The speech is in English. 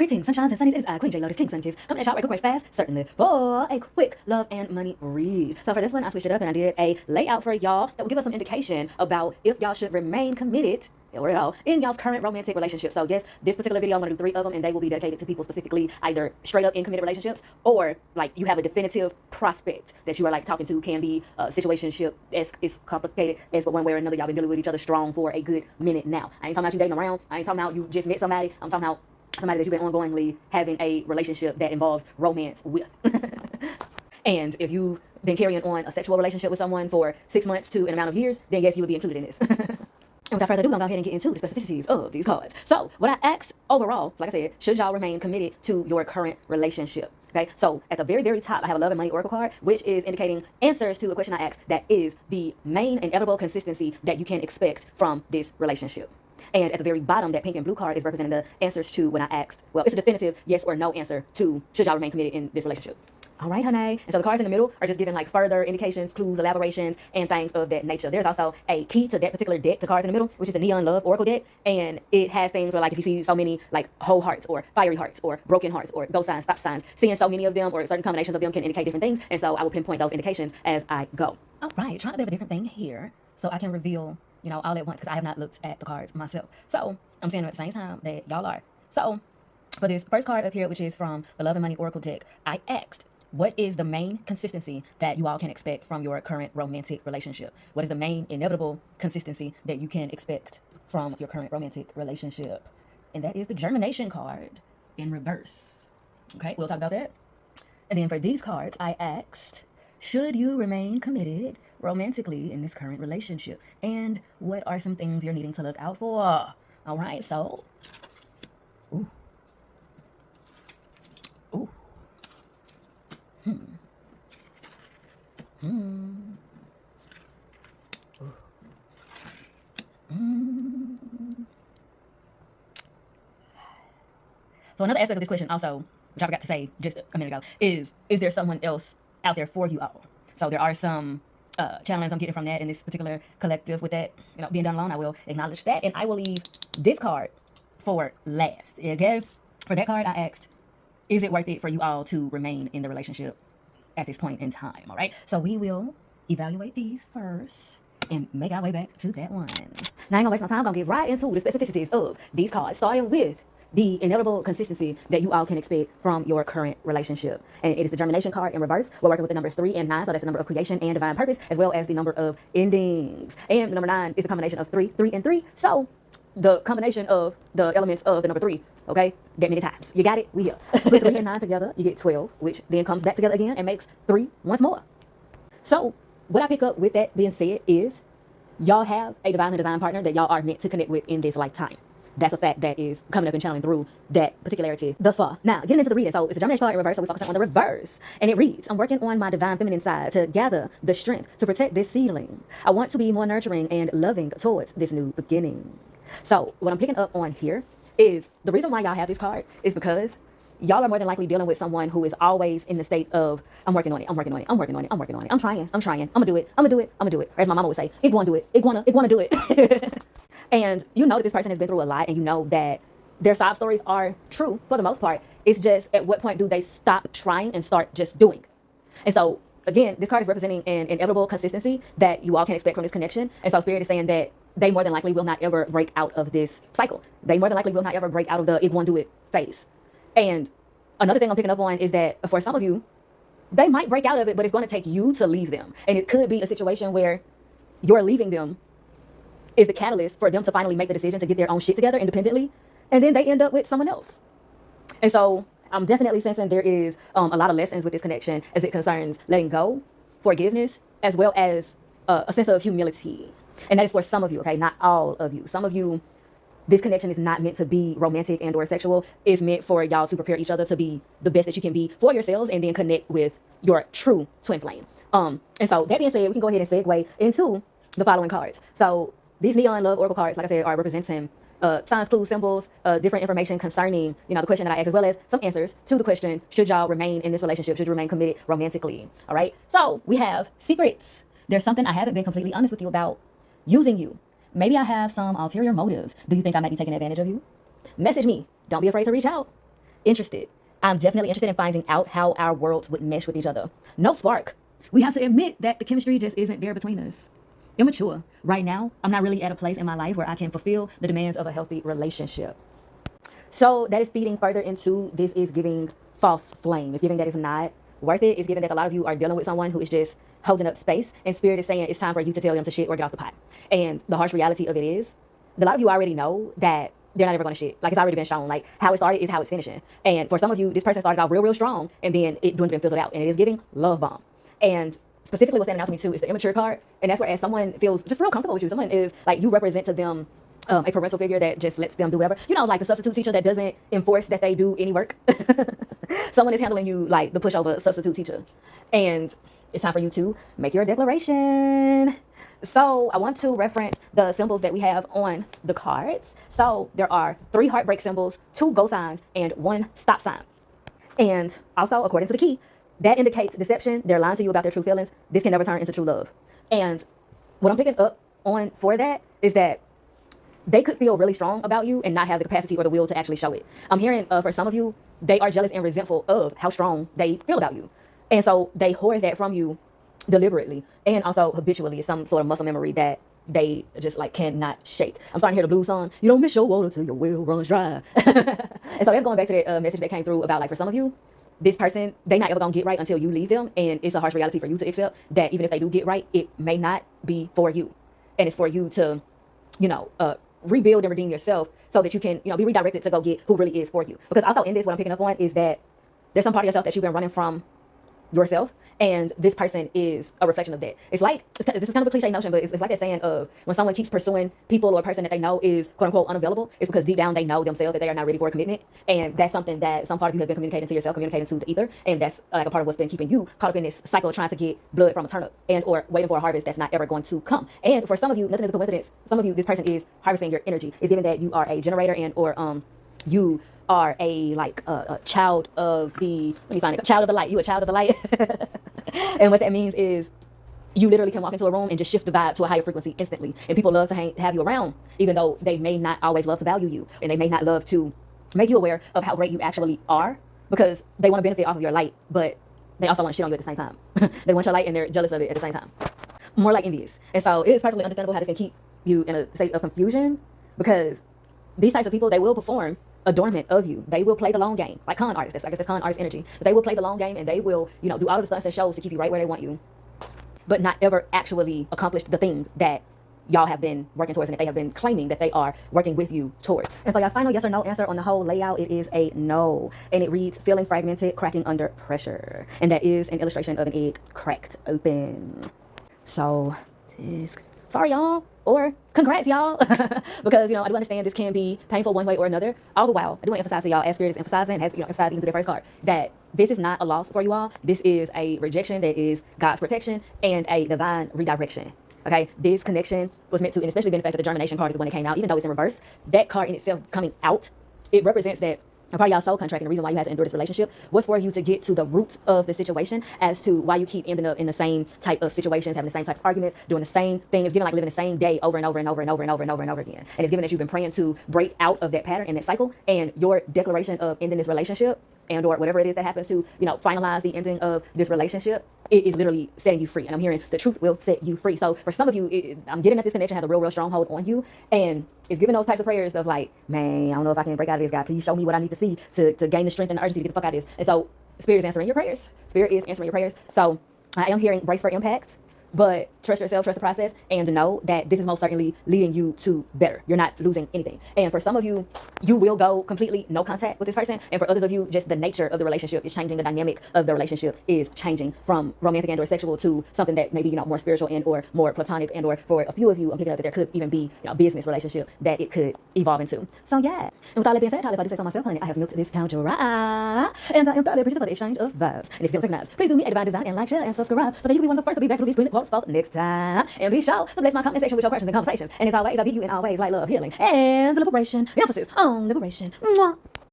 Greetings, sunshines and sunnies. It's Queen J Lotus King Sunkiss coming at y'all right quick, fast, certainly for a quick love and money read. So for this one, I switched it up and I did a layout for y'all that will give us some indication about if y'all should remain committed or at all in y'all's current romantic relationship. So yes, this particular video, I'm gonna do 3 of them, and they will be dedicated to people specifically either straight up in committed relationships or like you have a definitive prospect that you are like talking to. Can be a situationship as it's complicated as for one way or another. Y'all been dealing with each other strong for a good minute now. I ain't talking about you dating around. I ain't talking about you just met somebody. I'm talking about somebody that you've been ongoingly having a relationship that involves romance with. And if you've been carrying on a sexual relationship with someone for 6 months to an amount of years, then yes, you would be included in this. And without further ado, I'm gonna go ahead and get into the specificities of these cards. So what I asked overall, like I said, should y'all remain committed to your current relationship? Okay, so at the very, very top, I have a love and money oracle card, which is indicating answers to a question I asked that is the main inevitable consistency that you can expect from this relationship. And at the very bottom, that pink and blue card is representing the answers to when I asked, well, it's a definitive yes or no answer to should y'all remain committed in this relationship. All right, honey. And so the cards in the middle are just giving like further indications, clues, elaborations, and things of that nature. There's also a key to that particular deck, the cards in the middle, which is the Neon Love Oracle deck. And it has things where like if you see so many like whole hearts or fiery hearts or broken hearts or go signs, stop signs, seeing so many of them or certain combinations of them can indicate different things. And so I will pinpoint those indications as I go. All right, trying a bit of a different thing here so I can reveal, you know, all at once because I have not looked at the cards myself. So I'm seeing them at the same time that y'all are. So for this first card up here, which is from the Love and Money Oracle deck, I asked, what is the main consistency that you all can expect from your current romantic relationship? What is the main inevitable consistency that you can expect from your current romantic relationship? And that is the Germination card in reverse. Okay, we'll talk about that. And then for these cards, I asked, should you remain committed romantically in this current relationship? And what are some things you're needing to look out for? All right, so, ooh. Ooh. Ooh. So another aspect of this question also, which I forgot to say just a minute ago, is there someone else out there for you all? So there are some challenges I'm getting from that in this particular collective with that, you know, being done alone. I will acknowledge that, and I will leave this card for last. Okay, for that card I asked, is it worth it for you all to remain in the relationship at this point in time? All right, so we will evaluate these first and make our way back to that one. Now I ain't gonna waste my time. I'm gonna get right into the specificities of these cards, starting with the inevitable consistency that you all can expect from your current relationship. And it is the Germination card in reverse. We're working with the numbers 3 and 9, so that's the number of creation and divine purpose, as well as the number of endings. And the number 9 is a combination of 3, 3, and 3. So the combination of the elements of the number 3, okay, that many times. You got it? We here. Put 3 and 9 together, you get 12, which then comes back together again and makes 3 once more. So what I pick up with that being said is y'all have a divinely designed partner that y'all are meant to connect with in this lifetime. That's a fact that is coming up and channeling through that particularity thus far. Now, getting into the reading. So it's a Germination card in reverse, so we're focusing on the reverse. And it reads, I'm working on my divine feminine side to gather the strength to protect this seedling. I want to be more nurturing and loving towards this new beginning. So what I'm picking up on here is the reason why y'all have this card is because y'all are more than likely dealing with someone who is always in the state of, I'm working on it, I'm working on it, I'm working on it, I'm working on it, I'm trying, I'm gonna do it, I'm gonna do it, I'm gonna do it. Or as my mama would say, it gonna do it, it gonna do it. And you know that this person has been through a lot, and you know that their sob stories are true for the most part. It's just at what point do they stop trying and start just doing? And so again, this card is representing an inevitable consistency that you all can expect from this connection. And so Spirit is saying that they more than likely will not ever break out of this cycle. They more than likely will not ever break out of the it won't do it phase. And another thing I'm picking up on is that for some of you, they might break out of it, but it's going to take you to leave them. And it could be a situation where you're leaving them is the catalyst for them to finally make the decision to get their own shit together independently, and then they end up with someone else. And so I'm definitely sensing there is a lot of lessons with this connection as it concerns letting go, forgiveness, as well as a sense of humility. And that is for some of you, okay, not all of you. Some of you, this connection is not meant to be romantic and or sexual. It's meant for y'all to prepare each other to be the best that you can be for yourselves and then connect with your true twin flame. And so that being said, we can go ahead and segue into the following cards. So these Neon Love Oracle cards, like I said, are representing signs, clues, symbols, different information concerning, you know, the question that I asked, as well as some answers to the question, should y'all remain in this relationship? Should you remain committed romantically? All right. So we have secrets. There's something I haven't been completely honest with you about using you. Maybe I have some ulterior motives. Do you think I might be taking advantage of you? Message me. Don't be afraid to reach out. interested. I'm definitely interested in finding out how our worlds would mesh with each other. No spark. We have to admit that the chemistry just isn't there between us. Immature. Right now, I'm not really at a place in my life where I can fulfill the demands of a healthy relationship. So that is feeding further into this is giving false flame. It's giving that it's not worth it. It's giving that a lot of you are dealing with someone who is just holding up space, and spirit is saying it's time for you to tell them to shit or get off the pot. And the harsh reality of it is, a lot of you already know that they're not ever going to shit. Like, it's already been shown. Like, how it started is how it's finishing. And for some of you, this person started off real, real strong, and then it dwindled and fizzled out. And it is giving love bomb. And specifically what's standing out to me too is the immature card. And that's where, as someone feels just real comfortable with you, someone is like, you represent to them a parental figure that just lets them do whatever. You know, like the substitute teacher that doesn't enforce that they do any work. Someone is handling you like the pushover substitute teacher. And it's time for you to make your declaration. So I want to reference the symbols that we have on the cards. So there are 3 heartbreak symbols, 2 go signs, and 1 stop sign. And also, according to the key, that indicates deception. They're lying to you about their true feelings. This can never turn into true love. And what I'm picking up on for that is that they could feel really strong about you and not have the capacity or the will to actually show it. I'm hearing for some of you, they are jealous and resentful of how strong they feel about you. And so they hoard that from you deliberately and also habitually, some sort of muscle memory that they just like cannot shake. I'm starting to hear the blues song, you don't miss your water till your well runs dry. And so that's going back to that message that came through about, like, for some of you, this person, they not ever gonna get right until you leave them. And it's a harsh reality for you to accept that even if they do get right, it may not be for you. And it's for you to, you know, rebuild and redeem yourself so that you can, you know, be redirected to go get who really is for you. Because also in this, what I'm picking up on is that there's some part of yourself that you've been running from yourself, and this person is a reflection of that. It's like, this is kind of a cliche notion, but it's like that saying of when someone keeps pursuing people or a person that they know is quote unquote unavailable, it's because deep down they know themselves that they are not ready for a commitment. And that's something that some part of you has been communicating to yourself, communicating to the ether, and that's like a part of what's been keeping you caught up in this cycle of trying to get blood from a turnip and or waiting for a harvest that's not ever going to come. And for some of you, nothing is a coincidence. Some of you, this person is harvesting your energy. It's given that you are a generator and or you are a child of the, let me find it, child of the light. You a child of the light. And what that means is you literally can walk into a room and just shift the vibe to a higher frequency instantly. And people love to have you around, even though they may not always love to value you. And they may not love to make you aware of how great you actually are, because they want to benefit off of your light, but they also want to shit on you at the same time. They want your light and they're jealous of it at the same time. More like envious. And so it is perfectly understandable how this can keep you in a state of confusion, because these types of people, they will perform adornment of you. They will play the long game, like con artists. I guess that's con artist energy. But they will play the long game, and they will, you know, do all of the stunts and shows to keep you right where they want you, but not ever actually accomplish the thing that y'all have been working towards and that they have been claiming that they are working with you towards. And for y'all final yes or no answer on the whole layout, it is a no. And it reads, feeling fragmented, cracking under pressure. And that is an illustration of an egg cracked open. So, sorry y'all, or congrats y'all, because, you know, I do understand this can be painful one way or another. All the while, I do want to emphasize to y'all, as Spirit is emphasizing, has, you know, emphasized even through their first card, that this is not a loss for you all. This is a rejection that is God's protection and a divine redirection. Okay, this connection was meant to, and especially being the fact that the germination card is when it came out, even though it's in reverse, that card in itself coming out, it represents that a part of y'all soul contract, and the reason why you had to endure this relationship was for you to get to the root of the situation as to why you keep ending up in the same type of situations, having the same type of arguments, doing the same thing. It's given like living the same day over and over and over and over and over and over and over again. And it's given that you've been praying to break out of that pattern and that cycle, and your declaration of ending this relationship and or whatever it is that happens to, you know, finalize the ending of this relationship, it is literally setting you free. And I'm hearing the truth will set you free. So for some of you, I'm getting that this connection has a real, real stronghold on you. And it's giving those types of prayers of like, man, I don't know if I can break out of this, God. Please show me what I need to see to gain the strength and the urgency to get the fuck out of this. And so Spirit is answering your prayers. Spirit is answering your prayers. So I am hearing brace for impact. But trust yourself, trust the process, and to know that this is most certainly leading you to better. You're not losing anything. And for some of you, you will go completely no contact with this person. And for others of you, just the nature of the relationship is changing. The dynamic of the relationship is changing from romantic and or sexual to something that maybe, you know, more spiritual and or more platonic. And or for a few of you, I'm picking up that there could even be, you know, a business relationship that it could evolve into. So yeah. And with all that being said, if I do say so myself, honey, I have milked this couch right. And I am thoroughly appreciative for the exchange of vibes. And if you feel recognized, please do me a divine design and like, share, and subscribe so that you can be one of the first to be back to these green quotes for next time. And be sure to bless my comment section with your questions and conversations. And as always, I bid you in always light, love, healing, and liberation. Emphasis on liberation. Mwah.